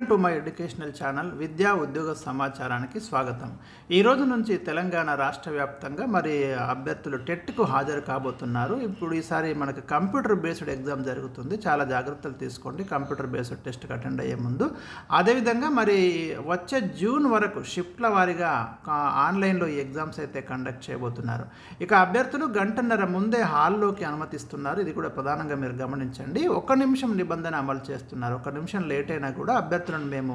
To my educational channel విద్యా ఉద్యోగ సమాచారానికి స్వాగతం. ఈ రోజు నుంచి తెలంగాణ రాష్ట్ర వ్యాప్తంగా మరి అభ్యర్థులు టెట్కు హాజరు కాబోతున్నారు. ఇప్పుడు ఈసారి మనకి కంప్యూటర్ బేస్డ్ ఎగ్జామ్ జరుగుతుంది. చాలా జాగ్రత్తలు తీసుకోండి కంప్యూటర్ బేస్డ్ టెస్ట్కి అటెండ్ అయ్యే ముందు. అదేవిధంగా మరి వచ్చే జూన్ వరకు షిఫ్ట్ల వారీగా ఆన్లైన్లో ఈ ఎగ్జామ్స్ అయితే కండక్ట్ చేయబోతున్నారు. ఇక అభ్యర్థులు గంటన్నర ముందే హాల్లోకి అనుమతిస్తున్నారు. ఇది కూడా ప్రధానంగా మీరు గమనించండి. 1 నిమిషం నిబంధన అమలు చేస్తున్నారు. 1 నిమిషం లేట్ అయినా కూడా అభ్యర్థులను మేము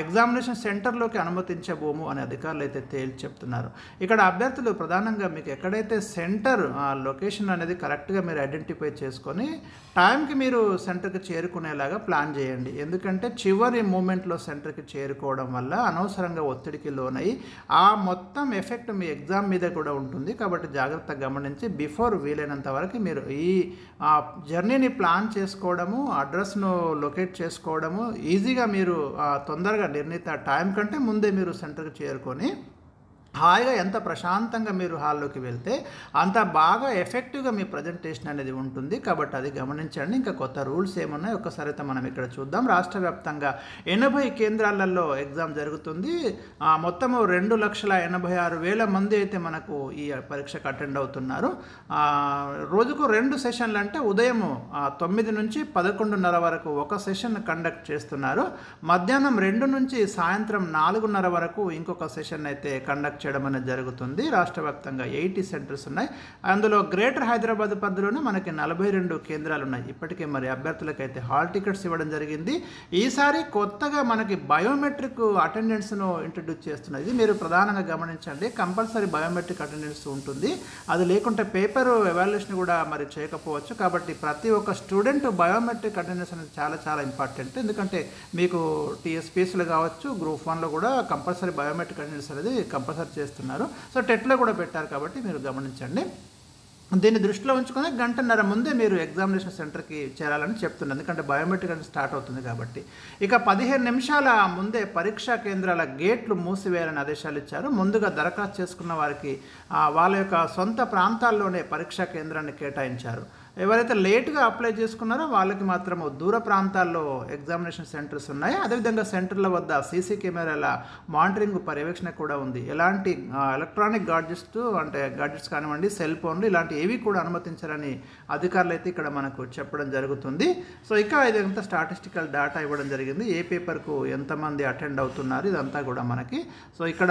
ఎగ్జామినేషన్ సెంటర్లోకి అనుమతించబోము అని అధికారులు అయితే తేల్చి చెప్తున్నారు. ఇక్కడ అభ్యర్థులు ప్రధానంగా మీకు ఎక్కడైతే సెంటర్ లొకేషన్ అనేది కరెక్ట్గా మీరు ఐడెంటిఫై చేసుకొని టైంకి మీరు సెంటర్కి చేరుకునేలాగా ప్లాన్ చేయండి. ఎందుకంటే చివరి మూమెంట్లో సెంటర్కి చేరుకోవడం వల్ల అనవసరంగా ఒత్తిడికి లోనై ఆ మొత్తం ఎఫెక్ట్ మీ ఎగ్జామ్ మీద కూడా ఉంటుంది. కాబట్టి జాగ్రత్తగా గమనించి బిఫోర్ వీలైనంత వరకు మీరు ఈ జర్నీని ప్లాన్ చేసుకోవడము, అడ్రస్ను లొకేట్ చేసుకోవడము, ఈజీగా మీరు తొందరగా నిర్ణీత టైం కంటే ముందే మీరు సెంటర్కి చేరుకొని హాయిగా ఎంత ప్రశాంతంగా మీరు హాల్లోకి వెళ్తే అంత బాగా ఎఫెక్టివ్గా మీ ప్రజెంటేషన్ అనేది ఉంటుంది. కాబట్టి అది గమనించండి. ఇంకా కొత్త రూల్స్ ఏమున్నాయి ఒక్కసారి అయితే మనం ఇక్కడ చూద్దాం. రాష్ట్ర వ్యాప్తంగా 80 కేంద్రాలలో ఎగ్జామ్ జరుగుతుంది. మొత్తము 2,86,000 మంది అయితే మనకు ఈ పరీక్షకు అటెండ్ అవుతున్నారు. రోజుకు 2 సెషన్లు అంటే ఉదయం 9 నుంచి 11:30 వరకు ఒక సెషన్ కండక్ట్ చేస్తున్నారు. మధ్యాహ్నం 2 నుంచి సాయంత్రం 4:30 వరకు ఇంకొక సెషన్ అయితే కండక్ట్ చేయడం అనేది జరుగుతుంది. రాష్ట్ర వ్యాప్తంగా 80 సెంటర్స్ ఉన్నాయి. అందులో గ్రేటర్ హైదరాబాద్ పరిధిలోనే మనకి 42 కేంద్రాలు ఉన్నాయి. ఇప్పటికే మరి అభ్యర్థులకైతే హాల్ టికెట్స్ ఇవ్వడం జరిగింది. ఈసారి కొత్తగా మనకి బయోమెట్రిక్ అటెండెన్స్ను ఇంట్రడ్యూస్ చేస్తున్నది. ఇది మీరు ప్రధానంగా గమనించండి. కంపల్సరీ బయోమెట్రిక్ అటెండెన్స్ ఉంటుంది. అది లేకుంటే పేపర్ ఎవాల్యుయేషన్ కూడా మరి చేయకపోవచ్చు. కాబట్టి ప్రతి ఒక్క స్టూడెంట్ బయోమెట్రిక్ అటెండెన్స్ అనేది చాలా ఇంపార్టెంట్. ఎందుకంటే మీకు టీఎస్పీఎస్లో కావచ్చు, గ్రూప్ 1లో కూడా కంపల్సరీ బయోమెట్రిక్ అటెండెన్స్ అనేది కంపల్సరీ చేస్తున్నారు. సో టెట్లో కూడా పెట్టారు కాబట్టి మీరు గమనించండి. దీన్ని దృష్టిలో ఉంచుకొని గంటన్నర ముందే మీరు ఎగ్జామినేషన్ సెంటర్కి చేరాలని చెప్తున్నారు. ఎందుకంటే బయోమెట్రిక్ అనేది స్టార్ట్ అవుతుంది కాబట్టి. ఇక 15 నిమిషాల ముందే పరీక్షా కేంద్రాల గేట్లు మూసివేయాలని ఆదేశాలు ఇచ్చారు. ముందుగా దరఖాస్తు చేసుకున్న వారికి వాళ్ళ యొక్క సొంత ప్రాంతాల్లోనే పరీక్షా కేంద్రాన్ని కేటాయించారు. ఎవరైతే లేట్గా అప్లై చేసుకున్నారో వాళ్ళకి మాత్రము దూర ప్రాంతాల్లో ఎగ్జామినేషన్ సెంటర్స్ ఉన్నాయి. అదేవిధంగా సెంటర్ల వద్ద సీసీ కెమెరాల మానిటరింగ్ పర్యవేక్షణ కూడా ఉంది. ఎలాంటి ఎలక్ట్రానిక్ గాడ్జెట్స్ కానివ్వండి, సెల్ ఫోన్లు ఇలాంటి ఏవి కూడా అనుమతించాలని అధికారులు అయితే ఇక్కడ మనకు చెప్పడం జరుగుతుంది. సో ఇక ఇదంతా స్టాటిస్టికల్ డేటా ఇవ్వడం జరిగింది. ఏ పేపర్కు ఎంతమంది అటెండ్ అవుతున్నారు ఇదంతా కూడా మనకి. సో ఇక్కడ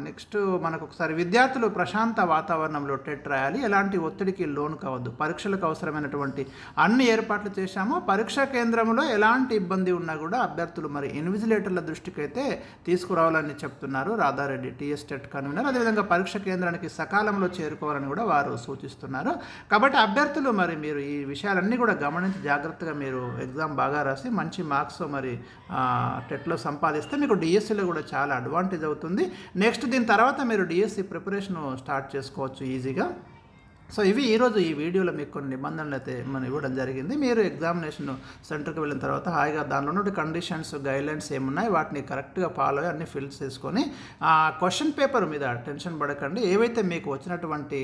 నెక్స్ట్ మనకు ఒకసారి విద్యార్థులు ప్రశాంత వాతావరణంలో టెట్ రాయాలి. ఎలాంటి ఒత్తిడికి లోను కావద్దు. పరీక్షలకు అవసరమైనటువంటి అన్ని ఏర్పాట్లు చేశాము. పరీక్షా కేంద్రంలో ఎలాంటి ఇబ్బంది ఉన్నా కూడా అభ్యర్థులు మరి ఇన్విజిలేటర్ల దృష్టికి అయితే తీసుకురావాలని చెప్తున్నారు రాధారెడ్డి టీఎస్ టెట్ కన్వీనర్. అదేవిధంగా పరీక్ష కేంద్రానికి సకాలంలో చేరుకోవాలని కూడా వారు సూచిస్తున్నారు. కాబట్టి అభ్యర్థులు మరి మీరు ఈ విషయాలన్నీ కూడా గమనించి జాగ్రత్తగా మీరు ఎగ్జామ్ బాగా రాసి మంచి మార్క్స్ మరి టెట్లో సంపాదిస్తే మీకు డిఎస్సిలో కూడా చాలా అడ్వాంటేజ్ అవుతుంది. నెక్స్ట్ దీని తర్వాత మీరు డిఎస్సి ప్రిపరేషన్ స్టార్ట్ చేసుకోవచ్చు ఈజీగా. సో ఇవి ఈరోజు ఈ వీడియోలో మీకు కొన్ని నిబంధనలు అయితే మనం ఇవ్వడం జరిగింది. మీరు ఎగ్జామినేషన్ సెంటర్కి వెళ్ళిన తర్వాత హాయిగా దానిలో ఉన్న కండిషన్స్ గైడ్లైన్స్ ఏమున్నాయి వాటిని కరెక్ట్గా ఫాలో అయ్యి అన్ని ఫిల్ చేసుకొని క్వశ్చన్ పేపర్ మీద టెన్షన్ పడకండి. ఏవైతే మీకు వచ్చినటువంటి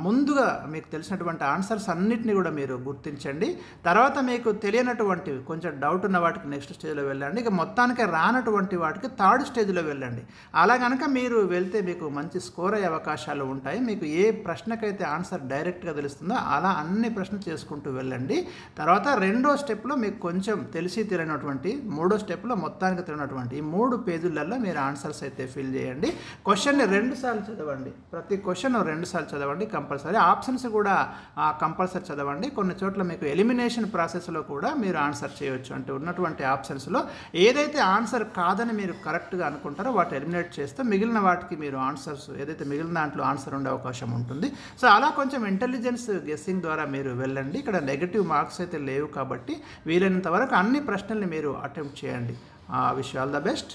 ముందుగా మీకు తెలిసినటువంటి ఆన్సర్స్ అన్నిటిని కూడా మీరు గుర్తించండి. తర్వాత మీకు తెలియనటువంటి కొంచెం డౌట్ ఉన్న వాటికి నెక్స్ట్ స్టేజ్లో వెళ్ళండి. ఇక మొత్తానికి రానటువంటి వాటికి థర్డ్ స్టేజ్లో వెళ్ళండి. అలా కనుక మీరు వెళ్తే మీకు మంచి స్కోర్ అయ్యే అవకాశాలు ఉంటాయి. మీకు ఏ ప్రశ్నకైతే ఆన్సర్ డైరెక్ట్గా తెలుస్తుందో అలా అన్ని ప్రశ్నలు చేసుకుంటూ వెళ్ళండి. తర్వాత 2వ స్టెప్లో మీకు కొంచెం తెలిసి తెలియనటువంటి, 3వ స్టెప్లో మొత్తానికి తెలియనటువంటి ఈ 3 పేజీలలో మీరు ఆన్సర్స్ అయితే ఫిల్ చేయండి. క్వశ్చన్ని 2 సార్లు చదవండి. ప్రతి క్వశ్చన్ 2 సార్లు చదవండి కంపల్సరీ. ఆప్షన్స్ కూడా కంపల్సరీ చదవండి. కొన్ని చోట్ల మీకు ఎలిమినేషన్ ప్రాసెస్లో కూడా మీరు ఆన్సర్ చేయవచ్చు. అంటే ఉన్నటువంటి ఆప్షన్స్లో ఏదైతే ఆన్సర్ కాదని మీరు కరెక్ట్గా అనుకుంటారో వాటి ఎలిమినేట్ చేస్తే మిగిలిన వాటికి మీరు ఆన్సర్స్ ఏదైతే మిగిలిన దాంట్లో ఆన్సర్ ఉండే అవకాశం ఉంటుంది. సో అలా కొంచెం ఇంటెలిజెన్స్ గెస్సింగ్ ద్వారా మీరు వెళ్ళండి. ఇక్కడ నెగటివ్ మార్క్స్ అయితే లేవు కాబట్టి వీలైనంత వరకు అన్ని ప్రశ్నల్ని మీరు అటెంప్ట్ చేయండి. Wish all the best.